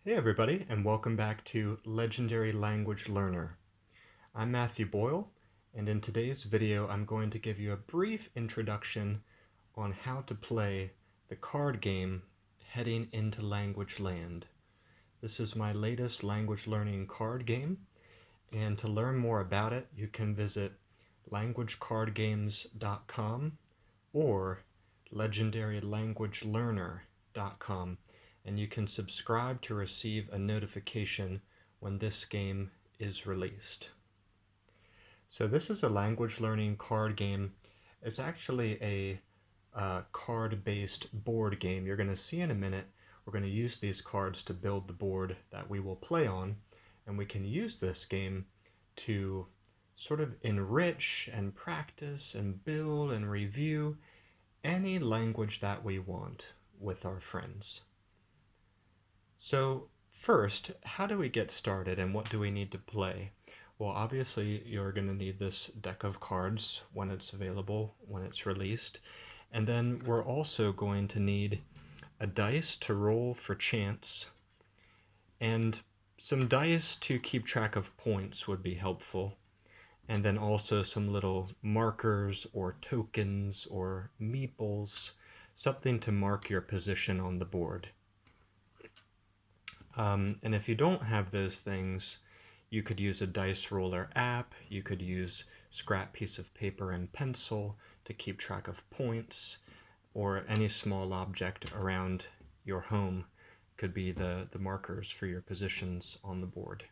Hey everybody, and welcome back to Legendary Language Learner. I'm Matthew Boyle, and in today's video I'm going to give you a brief introduction on how to play the card game Heading into Language Land. This is my latest language learning card game, and to learn more about it you can visit languagecardgames.com or legendarylanguagelearner.com, and you can subscribe to receive a notification when this game is released. So this is a language learning card game. It's actually a card-based board game. You're going to see in a minute we're going to use these cards to build the board that we will play on, and we can use this game to sort of enrich and practice and build and review any language that we want with our friends. So first, how do we get started and what do we need to play? Well, obviously you're going to need this deck of cards when it's available, when it's released. And then we're also going to need a dice to roll for chance, and some dice to keep track of points would be helpful. And then also some little markers or tokens or meeples, something to mark your position on the board. And if you don't have those things, you could use a dice roller app, you could use scrap piece of paper and pencil to keep track of points, or any small object around your home could be the markers for your positions on the board.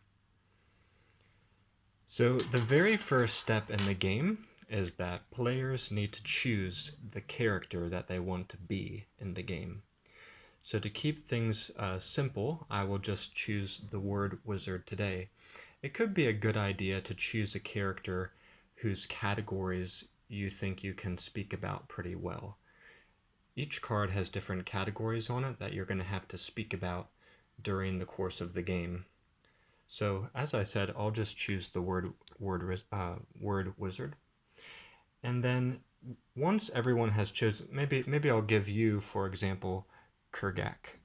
So the very first step in the game is that players need to choose the character that they want to be in the game. So to keep things simple, I will just choose the word wizard today. It could be a good idea to choose a character whose categories you think you can speak about pretty well. Each card has different categories on it that you're going to have to speak about during the course of the game. So as I said, I'll just choose the word wizard. And then once everyone has chosen, maybe I'll give you, for example, Kurgak.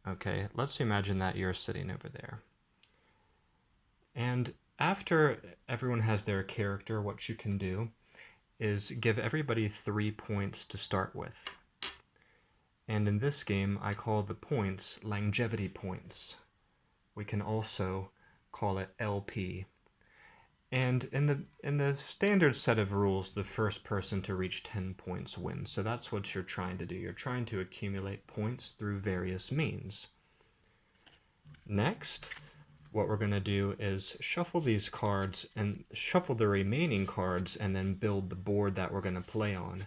Okay, let's imagine that you're sitting over there. And after everyone has their character, what you can do is give everybody 3 points to start with. And in this game, I call the points langevity points. We can also call it LP. And in the standard set of rules, the first person to reach 10 points wins. So that's what you're trying to do. You're trying to accumulate points through various means. Next, what we're going to do is shuffle these cards and shuffle the remaining cards and then build the board that we're going to play on.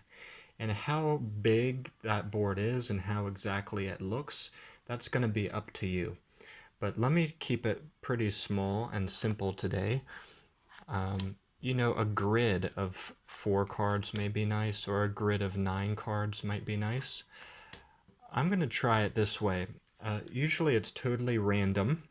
And how big that board is and how exactly it looks, that's going to be up to you. But let me keep it pretty small and simple today. A grid of 4 cards may be nice, or a grid of 9 cards might be nice. I'm going to try it this way. Usually it's totally random,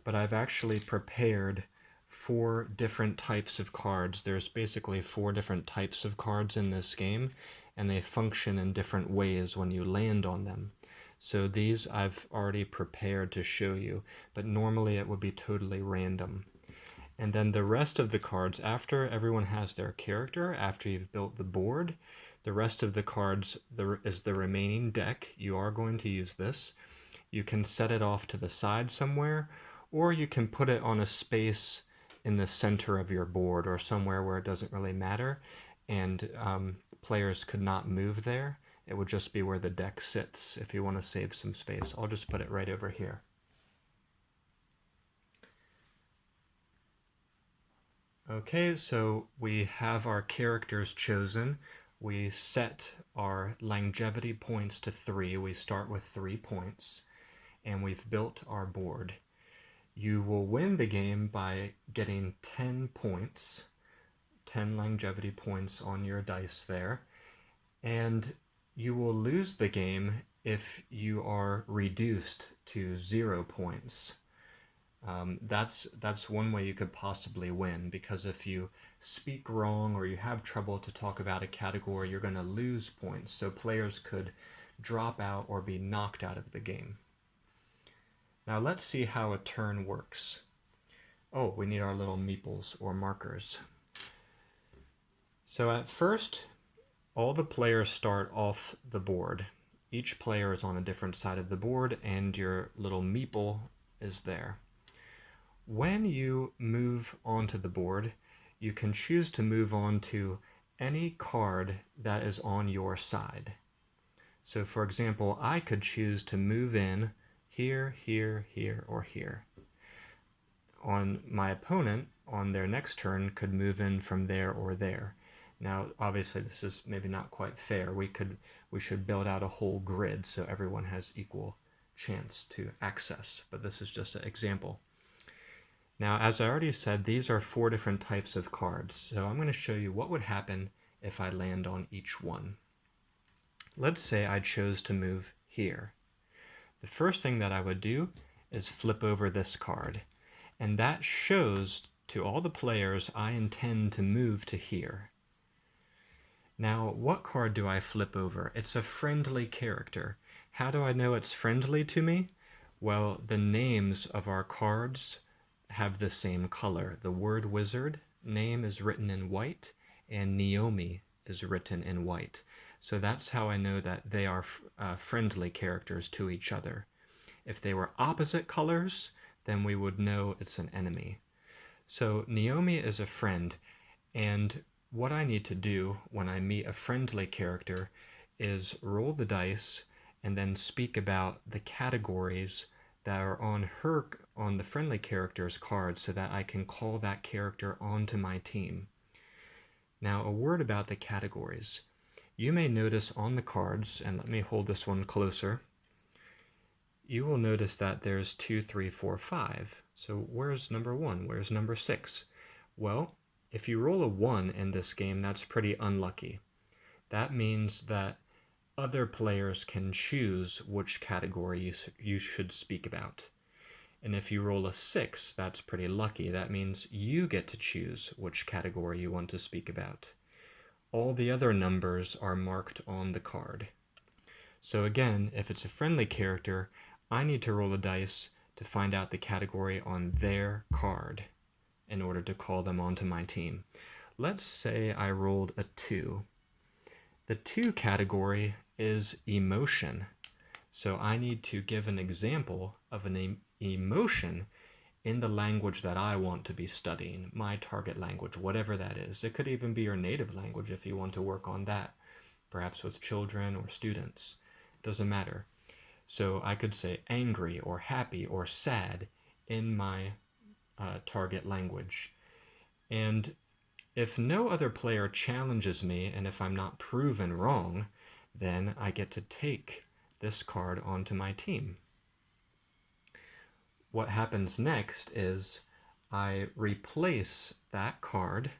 but I've actually prepared 4 different types of cards. There's basically 4 different types of cards in this game, and they function in different ways when you land on them. So these I've already prepared to show you, but normally it would be totally random. And then the rest of the cards, after everyone has their character, after you've built the board, the rest of the cards is the remaining deck. You are going to use this. You can set it off to the side somewhere, or you can put it on a space in the center of your board or somewhere where it doesn't really matter, and players could not move there. It would just be where the deck sits if you want to save some space. I'll just put it right over here. Okay, so we have our characters chosen. We set our langevity points to 3. We start with 3 points, and we've built our board. You will win the game by getting 10 points, 10 langevity points on your dice there, and you will lose the game if you are reduced to 0 points. That's one way you could possibly win, because if you speak wrong or you have trouble to talk about a category, you're going to lose points. So players could drop out or be knocked out of the game. Now let's see how a turn works. Oh, we need our little meeples or markers. So at first, all the players start off the board. Each player is on a different side of the board and your little meeple is there. When you move onto the board, you can choose to move on to any card that is on your side. So for example, I could choose to move in here, here, here, or here. On my opponent, on their next turn, could move in from there or there. Now, obviously, this is maybe not quite fair. We should build out a whole grid so everyone has equal chance to access, but this is just an example. Now, as I already said, these are 4 different types of cards, so I'm going to show you what would happen if I land on each one. Let's say I chose to move here. The first thing that I would do is flip over this card, and that shows to all the players I intend to move to here. Now, what card do I flip over? It's a friendly character. How do I know it's friendly to me? Well, the names of our cards have the same color. The word wizard name is written in white, and Naomi is written in white. So that's how I know that they are friendly characters to each other. If they were opposite colors, then we would know it's an enemy. So Naomi is a friend, and what I need to do when I meet a friendly character is roll the dice and then speak about the categories that are on the friendly character's card so that I can call that character onto my team. Now, a word about the categories. You may notice on the cards, and let me hold this one closer, you will notice that there's 2, 3, 4, 5. So where's number 1? Where's number 6? Well, if you roll a 1 in this game, that's pretty unlucky. That means that other players can choose which category you should speak about. And if you roll a 6, that's pretty lucky. That means you get to choose which category you want to speak about. All the other numbers are marked on the card. So again, if it's a friendly character, I need to roll a dice to find out the category on their card in order to call them onto my team. Let's say I rolled a 2. The 2 category is emotion. So I need to give an example of an emotion in the language that I want to be studying, my target language, whatever that is. It could even be your native language if you want to work on that, perhaps with children or students. It doesn't matter. So I could say angry or happy or sad in my target language. And if no other player challenges me, and if I'm not proven wrong, then I get to take this card onto my team. What happens next is I replace that card,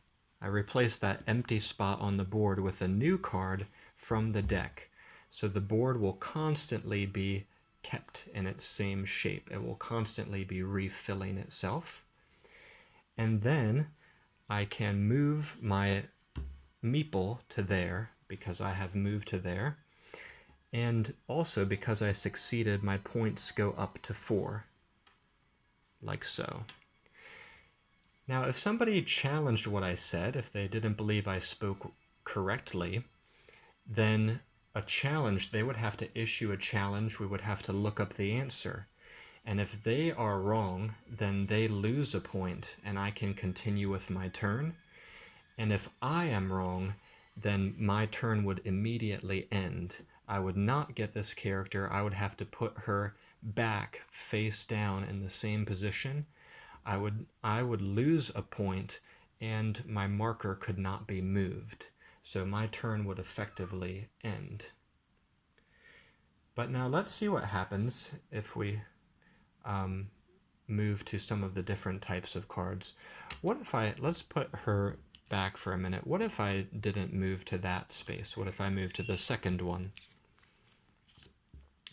I replace that empty spot on the board with a new card from the deck. So the board will constantly be kept in its same shape. It will constantly be refilling itself. And then I can move my meeple to there because I have moved to there. And also because I succeeded, my points go up to 4, like so. Now, if somebody challenged what I said, if they didn't believe I spoke correctly, then they would have to issue a challenge. We would have to look up the answer. And if they are wrong, then they lose a point and I can continue with my turn. And if I am wrong, then my turn would immediately end. I would not get this character. I would have to put her back face down in the same position. I would lose a point and my marker could not be moved. So my turn would effectively end. But now let's see what happens if we move to some of the different types of cards. Let's put her back for a minute. What if I didn't move to that space? What if I moved to the second one?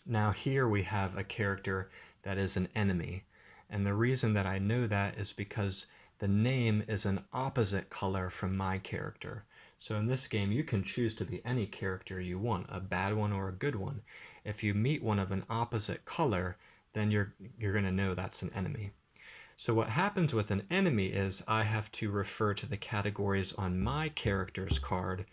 Now here we have a character that is an enemy. And the reason that I know that is because the name is an opposite color from my character. So in this game, you can choose to be any character you want, a bad one or a good one. If you meet one of an opposite color, then you're going to know that's an enemy. So what happens with an enemy is I have to refer to the categories on my character's card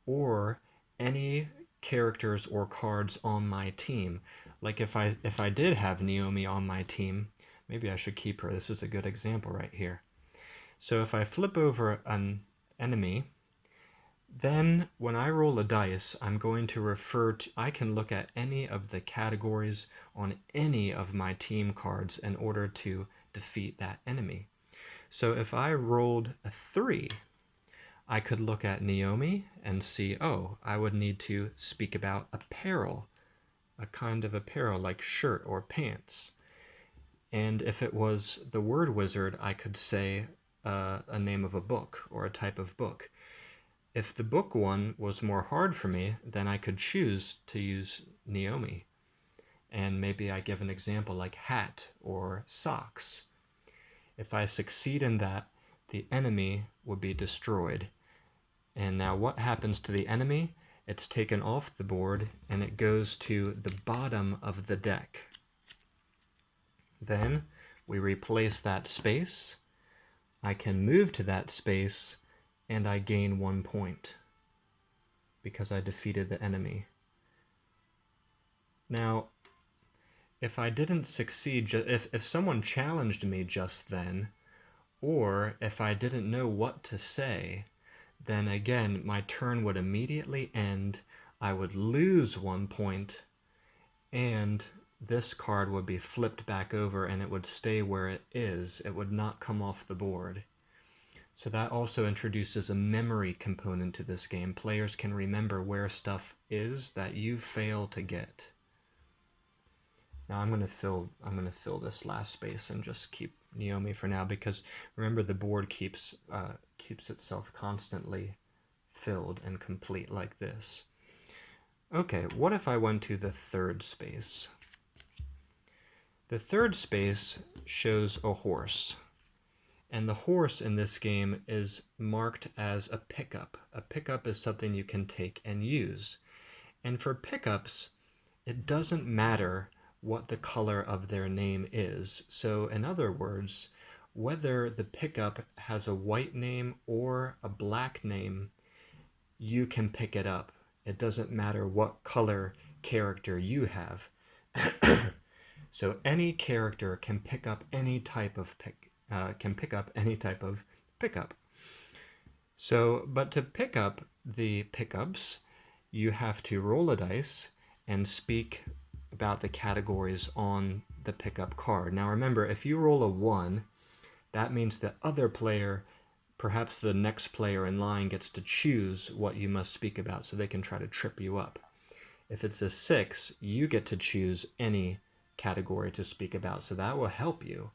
or any characters or cards on my team. Like if I did have Naomi on my team, maybe I should keep her. This is a good example right here. So if I flip over an enemy, then when I roll a dice, I'm going to refer to, I can look at any of the categories on any of my team cards in order to defeat that enemy. So if I rolled a 3, I could look at Naomi and see, oh, I would need to speak about apparel, a kind of apparel like shirt or pants. And if it was the word wizard, I could say a name of a book or a type of book. If the book one was more hard for me, then I could choose to use Naomi. And maybe I give an example like hat or socks. If I succeed in that, the enemy would be destroyed. And now what happens to the enemy? It's taken off the board and it goes to the bottom of the deck. Then we replace that space. I can move to that space and I gain 1 point because I defeated the enemy. Now, if I didn't succeed, if someone challenged me just then, or if I didn't know what to say, then again, my turn would immediately end, I would lose 1 point, and this card would be flipped back over and it would stay where it is. It would not come off the board. So that also introduces a memory component to this game. Players can remember where stuff is that you fail to get. Now I'm going to fill this last space and just keep Naomi for now, because remember the board keeps itself constantly filled and complete like this. Okay, what if I went to the third space? The third space shows a horse. And the horse in this game is marked as a pickup. A pickup is something you can take and use. And for pickups, it doesn't matter what the color of their name is. So in other words, whether the pickup has a white name or a black name, you can pick it up. It doesn't matter what color character you have. So any character can pick up any type of pickup. So, but to pick up the pickups, you have to roll a dice and speak about the categories on the pickup card. Now remember, if you roll a 1, that means the other player, perhaps the next player in line, gets to choose what you must speak about, so they can try to trip you up. If it's a 6, you get to choose any category to speak about, so that will help you.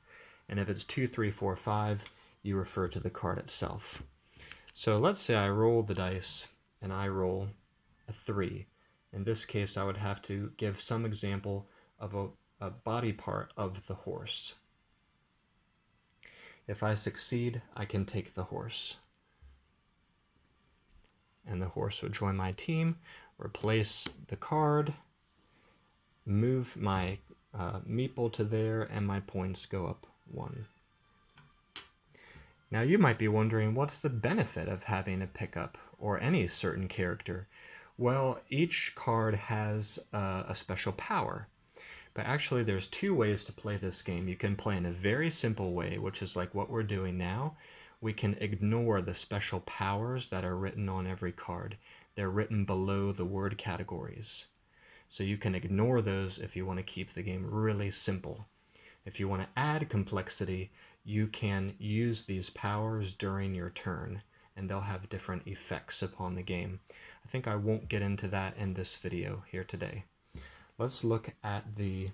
And if it's 2, 3, 4, 5, you refer to the card itself. So let's say I roll the dice and I roll a 3. In this case, I would have to give some example of a body part of the horse. If I succeed, I can take the horse. And the horse would join my team, replace the card, move my meeple to there, and my points go up 1. Now you might be wondering, what's the benefit of having a pickup or any certain character? Well, each card has a special power. But actually there's 2 ways to play this game. You can play in a very simple way, which is like what we're doing now. We can ignore the special powers that are written on every card. They're written below the word categories. So you can ignore those if you want to keep the game really simple. If you want to add complexity, you can use these powers during your turn, and they'll have different effects upon the game. I think I won't get into that in this video here today. Let's look at the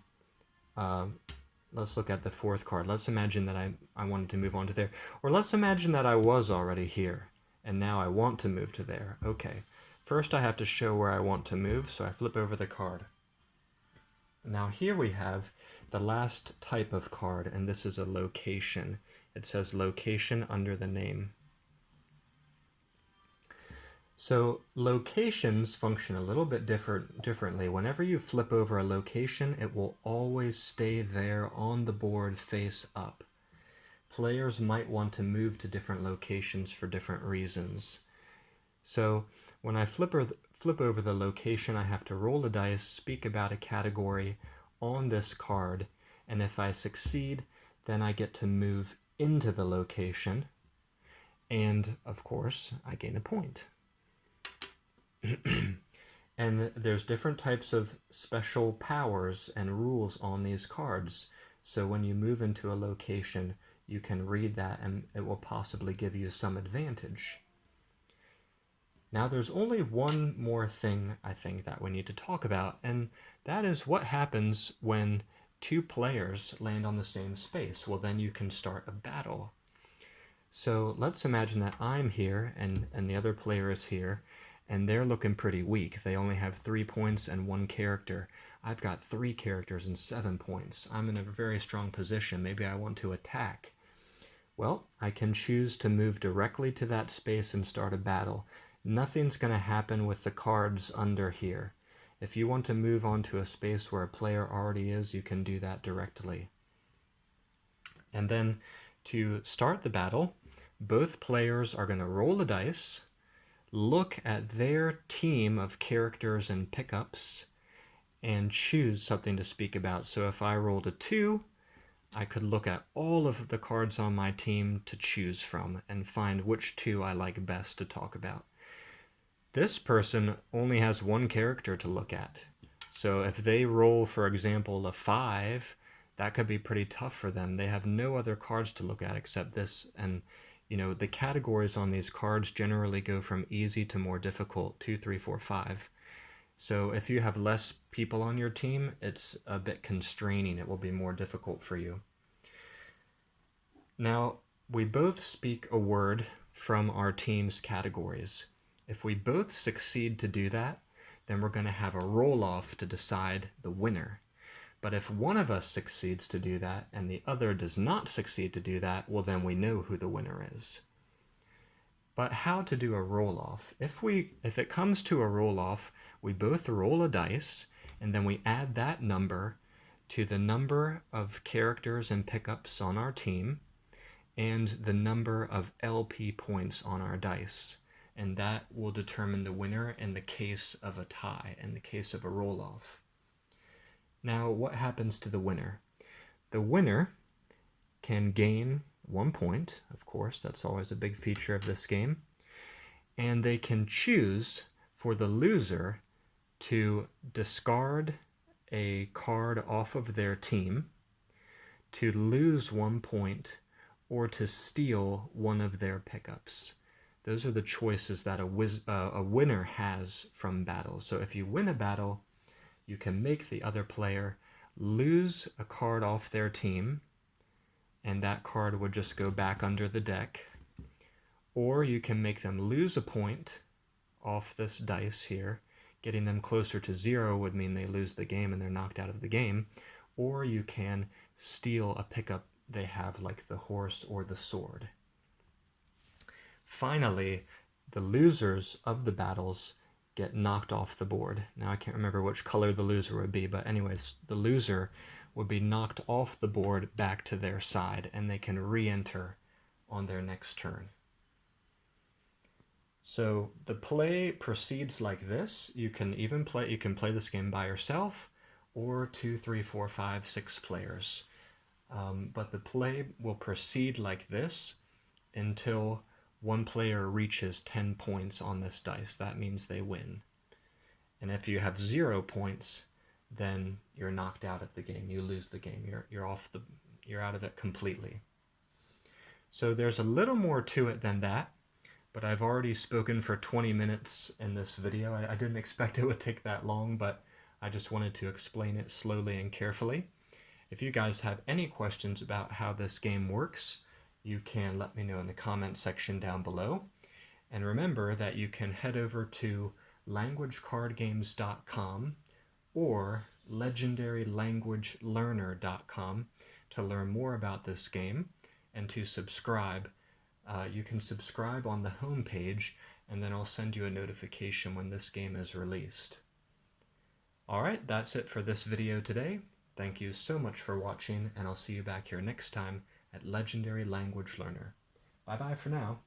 fourth card. Let's imagine that I wanted to move on to there. Or let's imagine that I was already here, and now I want to move to there. Okay, first I have to show where I want to move, so I flip over the card. Now here we have the last type of card, and this is a location. It says location under the name. So locations function a little bit differently. Whenever you flip over a location, it will always stay there on the board face up. Players might want to move to different locations for different reasons. So when I flip over the location, I have to roll a dice, speak about a category on this card, and if I succeed, then I get to move into the location, and of course, I gain a point. And there's different types of special powers and rules on these cards. So when you move into a location, you can read that and it will possibly give you some advantage. Now there's only one more thing I think that we need to talk about, and that is what happens when two players land on the same space. Well, then you can start a battle. So let's imagine that I'm here and the other player is here, and they're looking pretty weak. They only have 3 points and 1 character. I've got 3 characters and 7 points. I'm in a very strong position. Maybe I want to attack. Well, I can choose to move directly to that space and start a battle. Nothing's going to happen with the cards under here. If you want to move onto a space where a player already is, you can do that directly. And then to start the battle, both players are going to roll a dice, look at their team of characters and pickups, and choose something to speak about. So if I rolled a 2, I could look at all of the cards on my team to choose from and find which 2 I like best to talk about. This person only has 1 character to look at. So if they roll, for example, a 5, that could be pretty tough for them. They have no other cards to look at except this. And, the categories on these cards generally go from easy to more difficult, 2, 3, 4, 5. So if you have less people on your team, it's a bit constraining. It will be more difficult for you. Now, we both speak a word from our team's categories. If we both succeed to do that, then we're going to have a roll-off to decide the winner. But if one of us succeeds to do that and the other does not succeed to do that, well, then we know who the winner is. But how to do a roll-off? If it comes to a roll-off, we both roll a dice, and then we add that number to the number of characters and pickups on our team, and the number of LP points on our dice. And that will determine the winner in the case of a tie, in the case of a roll-off. Now, what happens to the winner? The winner can gain 1 point, of course, that's always a big feature of this game, and they can choose for the loser to discard a card off of their team, to lose 1 point, or to steal one of their pickups. Those are the choices that a winner has from battles. So if you win a battle, you can make the other player lose a card off their team, and that card would just go back under the deck. Or you can make them lose a point off this dice here. Getting them closer to 0 would mean they lose the game and they're knocked out of the game. Or you can steal a pickup they have, like the horse or the sword. Finally, the losers of the battles get knocked off the board. Now I can't remember which color the loser would be, but anyways, the loser would be knocked off the board back to their side, and they can re-enter on their next turn. So the play proceeds like this. You can play this game by yourself, or 2, 3, 4, 5, 6 players. But the play will proceed like this until one player reaches 10 points on this dice. That means they win. And if you have 0 points, then you're knocked out of the game. You lose the game. You're out of it completely. So there's a little more to it than that, but I've already spoken for 20 minutes in this video. I didn't expect it would take that long, but I just wanted to explain it slowly and carefully. If you guys have any questions about how this game works, you can let me know in the comment section down below. And remember that you can head over to languagecardgames.com or legendarylanguagelearner.com to learn more about this game and to subscribe. You can subscribe on the home page, and then I'll send you a notification when this game is released. Alright, that's it for this video today. Thank you so much for watching, and I'll see you back here next time at Legendary Language Learner. Bye bye for now.